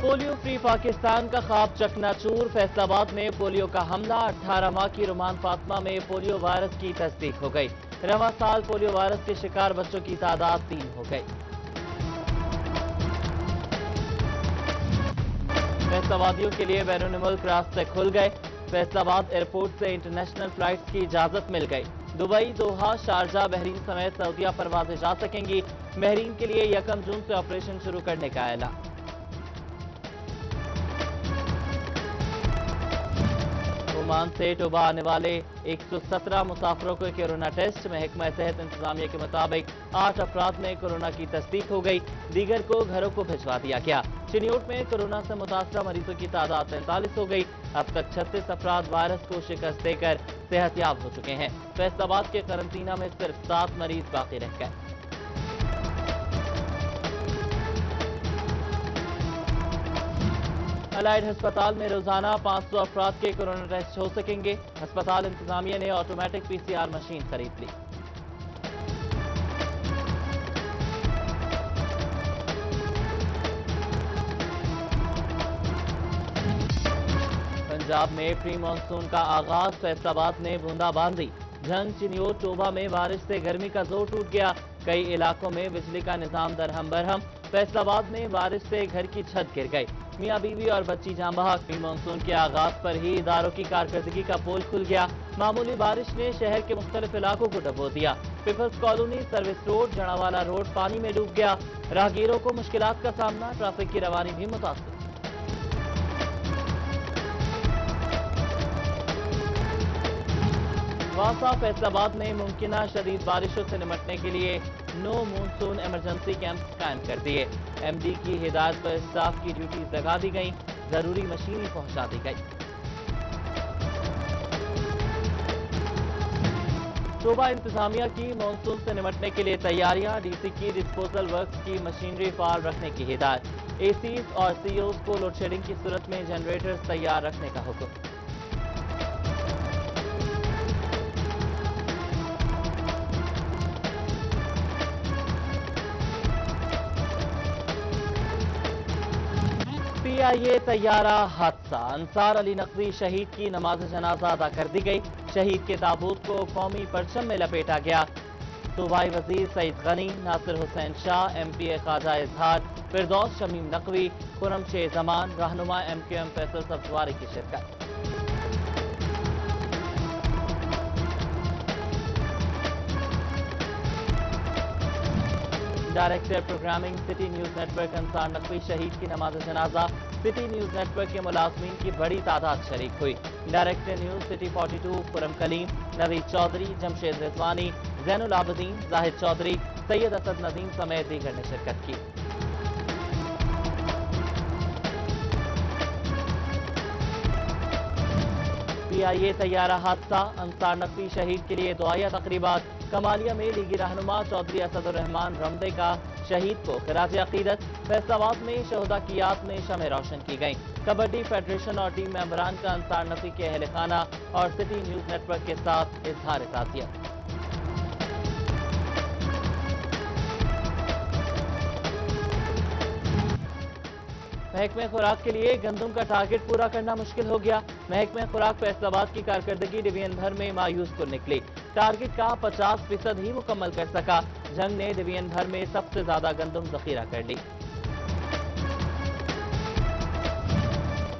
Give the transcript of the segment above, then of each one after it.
Polio free Pakistan کا خواب چکنا چور، فیصلاباد میں پولیو کا حملہ، 18 ماہ کی رومان فاطمہ میں پولیو وائرس کی تصدیق ہو گئی۔ رواں سال پولیو وائرس کے شکار بچوں کی تعداد 3 ہو گئی۔ فیصلابادیوں کے لیے بیرون ملک راستے کھل گئے، فیصلاباد ایئرپورٹ سے انٹرنیشنل فلائٹس کی اجازت مل گئی۔ دبئی، دوحہ، شارجہ، بحرین سمیت سعودیہ پروازیں جا سکیں گی۔ بحرین کے لیے 1 جون سے آپریشن شروع کرنے کا اعلان۔ عمان سے ٹوبہ آنے والے 117 مسافروں کو کورونا ٹیسٹ، محکمہ صحت انتظامیہ کے مطابق 8 افراد میں کورونا کی تصدیق ہو گئی، دیگر کو گھروں کو بھجوا دیا گیا۔ چنیوٹ میں کورونا سے متاثرہ مریضوں کی تعداد 43 ہو گئی، اب تک 36 افراد وائرس کو شکست دے کر صحت یاب ہو چکے ہیں۔ فیصل آباد کے قرنطینہ میں صرف 7 مریض باقی رہ گئے۔ الائڈ ہسپتال میں روزانہ 500 افراد کے کورونا ٹیسٹ ہو سکیں گے۔ ہسپتال انتظامیہ نے آٹومیٹک PCR مشین خرید لی۔ پنجاب میں پری مانسون کا آغاز، فیصل آباد میں بوندا باندی، جھنگ، چنیوٹ، ٹوبہ میں بارش سے گرمی کا زور ٹوٹ گیا، کئی علاقوں میں بجلی کا نظام درہم برہم، فیصل آباد میں بارش سے گھر کی چھت گر گئی، میاں بیوی اور بچی جاں بحق۔ پری مانسون کے آغاز پر ہی اداروں کی کارکردگی کا پول کھل گیا، معمولی بارش نے شہر کے مختلف علاقوں کو ڈبو دیا، Peoples Colony, service road, Jaranwala road پانی میں ڈوب گیا، راہگیروں کو مشکلات کا سامنا، ٹریفک کی روانی بھی متاثر۔ واسا، فیصل آباد میں ممکنہ شدید بارشوں سے نمٹنے کے لیے نو مونسون ایمرجنسی کیمپ قائم کر دیے، ایم ڈی کی ہدایت پر اسٹاف کی ڈیوٹیز لگا دی گئیں، ضروری مشینیں پہنچا دی گئی۔ صوبہ انتظامیہ کی مانسون سے نمٹنے کے لیے تیاریاں، ڈی سی کی ڈسپوزل ورکس کی مشینری فعال رکھنے کی ہدایت، اے سیز اور سی اوز کو لوڈ شیڈنگ کی صورت میں جنریٹرز تیار رکھنے کا حکم۔ PIA طیارہ حادثہ، انصار علی نقوی شہید کی نماز جنازہ ادا کر دی گئی، شہید کے تابوت کو قومی پرچم میں لپیٹا گیا۔ صوبائی وزیر سعید غنی، ناصر حسین شاہ، MPA خواجہ اظہار، فردوس شمیم نقوی، خرم شیر زمان، رہنما MQM فیصل سبزواری کی شرکت۔ Director programming City News network Ansar Naqvi شہید کی نماز جنازہ، سٹی نیوز نیٹ ورک کے ملازمین کی بڑی تعداد شریک ہوئی، ڈائریکٹر نیوز سٹی 42 خرم کلیم، نوید چودھری، جمشید رضوانی، زین العابدین، زاہد چودھری، سید اسد ندیم سمیت دیگر نے شرکت کی۔ PIA طیارہ حادثہ، انصار نقوی شہید کے لیے دعائیہ تقریبات، کمالیہ میں لیگی رہنما چودھری اسد الرحمان رمدے کا شہید کو خراج عقیدت، فیصل آباد میں شہداء کی یاد میں شمع روشن کی گئیں، کبڈی فیڈریشن اور ٹیم ممبران کا انصار نقوی کے اہل خانہ اور سٹی نیوز نیٹ ورک کے ساتھ اظہار تعزیت۔ محکمہ خوراک کے لیے گندم کا ٹارگٹ پورا کرنا مشکل ہو گیا، محکمہ خوراک فیصل آباد کی کارکردگی ڈویژن بھر میں مایوس کن نکلی، ٹارگٹ کا 50% ہی مکمل کر سکا، جنگ نے ڈویژن بھر میں سب سے زیادہ گندم ذخیرہ کر لی۔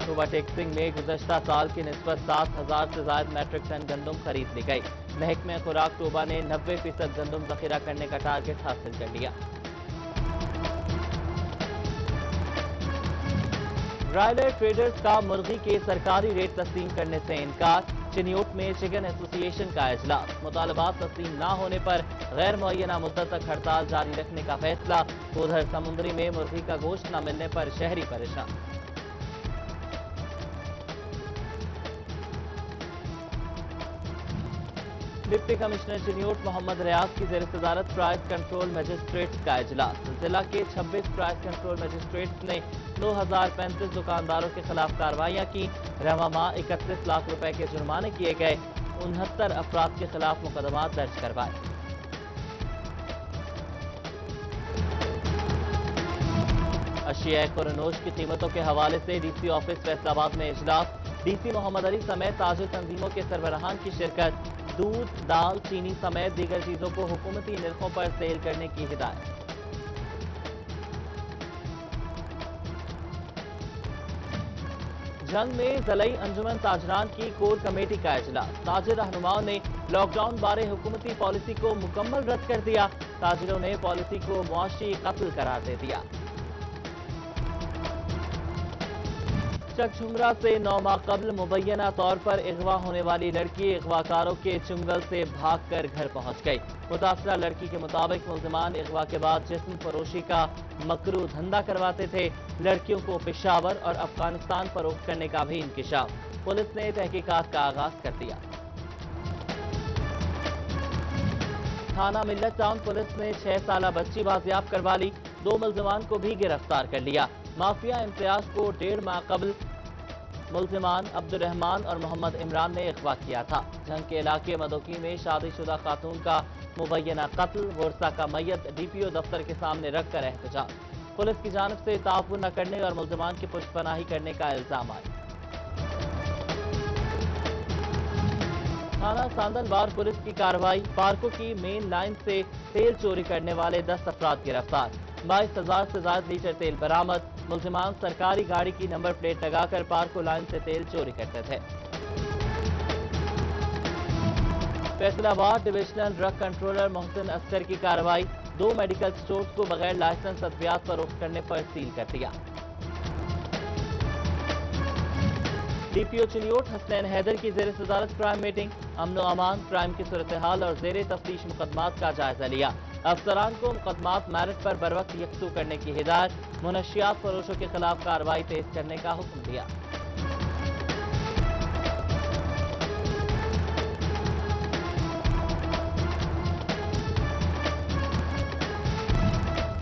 اوور ٹیکسنگ میں گزشتہ سال کی نسبت 7,000 سے زائد میٹرک ٹن گندم خرید لی گئی، محکمہ خوراک ٹوبہ نے 90% گندم ذخیرہ کرنے کا ٹارگٹ حاصل کر لیا۔ برائلر ٹریڈرز کا مرغی کے سرکاری ریٹ تسلیم کرنے سے انکار، چنیوٹ میں چکن ایسوسی ایشن کا اجلاس، مطالبات تسلیم نہ ہونے پر غیر معینہ مدت تک ہڑتال جاری رکھنے کا فیصلہ، ادھر سمندری میں مرغی کا گوشت نہ ملنے پر شہری پریشان۔ ڈپٹی کمشنر چنیوٹ محمد ریاض کی زیر صدارت پرائس کنٹرول مجسٹریٹس کا اجلاس، ضلع کے 26 پرائس کنٹرول مجسٹریٹس نے 9,035 دکانداروں کے خلاف کارروائیاں کی، رواں ماہ 31 لاکھ روپے کے جرمانے کیے گئے، 69 افراد کے خلاف مقدمات درج کروائے۔ अशिया खुरनोश की कीमतों के हवाले से डीसी ऑफिस फैसलाबाद में इजलास। डीसी मोहम्मद अली समेत ताजिर तंजीमों के सरबराहान की शिरकत। दूध, दाल, चीनी समेत दीगर चीजों को हुकूमती निर्खों पर सेल करने की हिदायत। जंग में ज़लई अंजुमन ताजरान की कोर कमेटी का इजलास। ताजिर रहनुमाओं ने लॉकडाउन बारे हुकूमती पॉलिसी को मुकम्मल रद्द कर दिया। ताजिरों ने पॉलिसी को मुआशी कत्ल करार दे दिया। चकझुमरा से 9 माह कबल मुबैना तौर पर अगवा होने वाली लड़की अगवाकारों के चुंगल से भागकर घर पहुंच गई। मुतासरा लड़की के मुताबिक मुल्जिमान अगवा के बाद जिस्म फरोशी का मकरू धंधा करवाते थे। लड़कियों को पेशावर और अफगानिस्तान फरोख्त करने का भी इंकिशाफ। पुलिस ने तहकीकात का आगाज कर दिया। थाना मिल्लत टाउन पुलिस ने 6 साला बच्ची बाजियाब करवा ली। 2 मुल्जिमान को भी गिरफ्तार कर लिया। माफिया इम्तियाज को 1.5 माह कबल मुल्जिमान अब्दुर्रहमान और मोहम्मद इमरान ने अगवा किया था। जंग के इलाके मदोकी में शादीशुदा खातून का मुबैना कत्ल, वर्सा का मैयत डीपीओ दफ्तर के सामने रखकर एहतजाज। पुलिस की जानिब से ताउन न करने और मुल्जिमान की पुष्पनाही करने का इल्जाम आया। थाना सांदलबार पुलिस की कार्रवाई। पार्कों की मेन लाइन से तेल चोरी करने वाले 10 अफराद गिरफ्तार। 22,000 से ज्यादा लीटर तेल बरामद। मुल्जिमान सरकारी गाड़ी की नंबर प्लेट लगाकर पार्को लाइन से तेल चोरी करते थे। Faisalabad divisional drug controller Mohsin Oscar की कार्रवाई। 2 मेडिकल स्टोर्स को बगैर लाइसेंस अद्वियात फरोख्त करने पर सील कर दिया। डीपीओ चिलियोट हसनैन हैदर की जेर सदारत क्राइम मीटिंग। अमन व अमान, क्राइम की सूरत हाल और जेर तफ्तीश मुकदमात का जायजा लिया। अफसरान को मुकदमात मेरिट पर बरवक्त यकसू करने की हिदायत। मुनशियात फरोशों के खिलाफ कार्रवाई तेज करने का हुक्म दिया।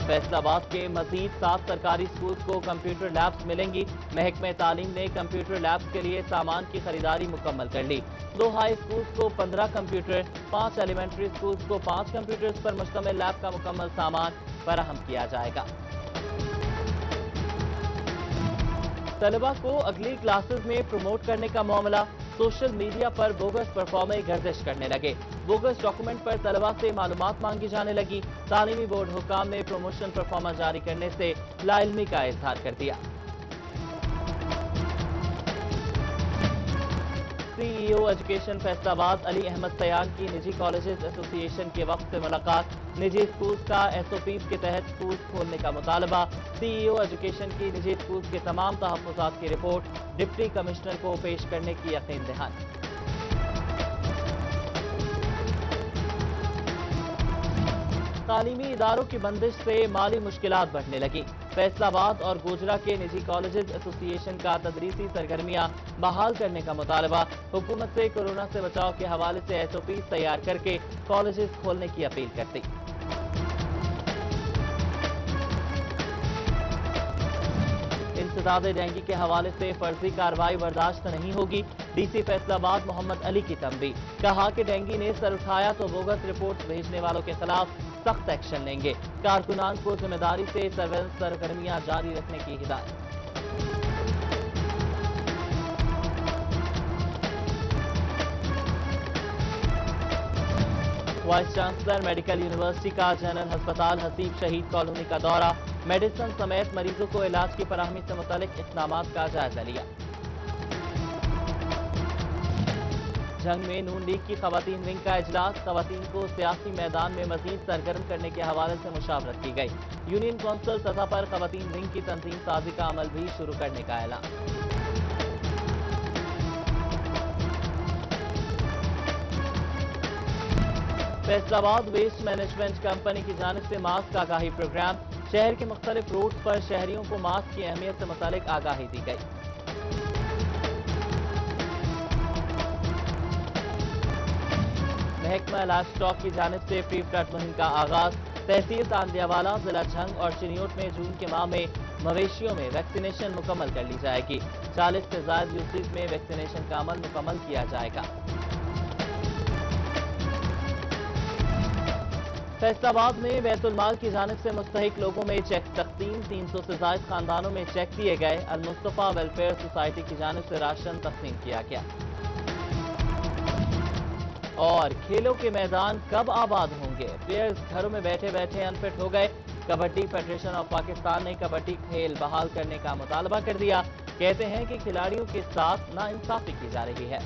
फैसलाबाद के मजीद 7 सरकारी स्कूल को कंप्यूटर लैब्स मिलेंगी। महकमे तालीम ने कंप्यूटर लैब्स के लिए सामान की खरीदारी मुकम्मल कर ली। 2 हाई स्कूल्स को 15 कंप्यूटर, 5 एलिमेंट्री स्कूल्स को 5 कंप्यूटर्स पर मुश्तमिल लैब का मुकम्मल सामान फराहम किया जाएगा। तलबा को अगली क्लासेस में प्रमोट करने का मामला। सोशल मीडिया पर बोगस परफॉर्मर गर्दिश करने लगे। बोगस डॉक्यूमेंट पर तलबा से मालूमात मांगी जाने लगी। तालीमी बोर्ड हुकाम ने प्रमोशन परफॉर्मर जारी करने से लाइल्मी का इजहार कर दिया। सीईओ एजुकेशन फैसलाबाद अली अहमद सयान की निजी कॉलेजेस एसोसिएशन के वक्त से मुलाकात। निजी स्कूल्स का एसओपीज के तहत स्कूल्स खोलने का मुतालबा। सीईओ एजुकेशन की निजी स्कूल्स के तमाम तहफ्फुज़ात की रिपोर्ट डिप्टी कमिश्नर को पेश करने की यकीन दहानी। तालीमी इदारों की बंदिश से माली मुश्किलात बढ़ने लगी। फैसलाबाद और गोजरा के निजी कॉलेजेस एसोसिएशन का तदरीसी सरगर्मियां बहाल करने का मुतालबा। हुकूमत से कोरोना से बचाव के हवाले से एसओपी तैयार करके कॉलेजेस खोलने की अपील करती। इंसदाद डेंगू के हवाले से फर्जी कार्रवाई बर्दाश्त नहीं होगी। डीसी फैसलाबाद मोहम्मद अली की तंबीह। कहा कि डेंगू ने सर उठाया तो बोगस रिपोर्ट भेजने वालों के खिलाफ सख्त एक्शन लेंगे। कारकुनान को जिम्मेदारी से सर्वेलेंस सरगर्मियां जारी रखने की हिदायत। वाइस चांसलर मेडिकल यूनिवर्सिटी का जनरल अस्पताल हसीब शहीद कॉलोनी का दौरा। मेडिसिन समेत मरीजों को इलाज की फराहमी से मुतालिक इक़दामात का जायजा लिया। जंग में नून लीग की खवातीन विंग का इजलास। खवातीन को सियासी मैदान में मजीद सरगर्म करने के हवाले से मुशावरत की गई। यूनियन कौंसिल सतह पर खवातीन विंग की तंजीम साजी का अमल भी शुरू करने का ऐलान। फैसलाबाद वेस्ट मैनेजमेंट कंपनी की जानिब से मास्क आगाही प्रोग्राम। शहर के मुख्तलिफ रूट्स पर शहरियों को मास्क की अहमियत से मुतालिक आगाही दी गई। महकमा लाइफ स्टॉक की जानिब से फ्री फ्लड मुहिम का आगाज। तहसील तांदियावाला, जिला झंग और चिनियोट में जून के माह में मवेशियों में वैक्सीनेशन मुकम्मल कर ली जाएगी। 40 से ज्यादा यूसीज में वैक्सीनेशन का अमल मुकम्मल किया जाएगा। फैसलाबाद में बैतुल माल की जानिब से मुस्तहिक लोगों में चेक तकसीम, 300 से जायद खानदानों में चेक दिए गए। अल-मुस्तफा वेलफेयर सोसाइटी की जानिब से राशन तकसीम किया गया। और खेलों के मैदान कब आबाद होंगे? प्लेयर्स घरों में बैठे बैठे अनफिट हो गए। कबड्डी फेडरेशन ऑफ पाकिस्तान ने कबड्डी खेल बहाल करने का मुतालबा कर दिया। कहते हैं कि खिलाड़ियों के साथ नाइंसाफी की जा रही है।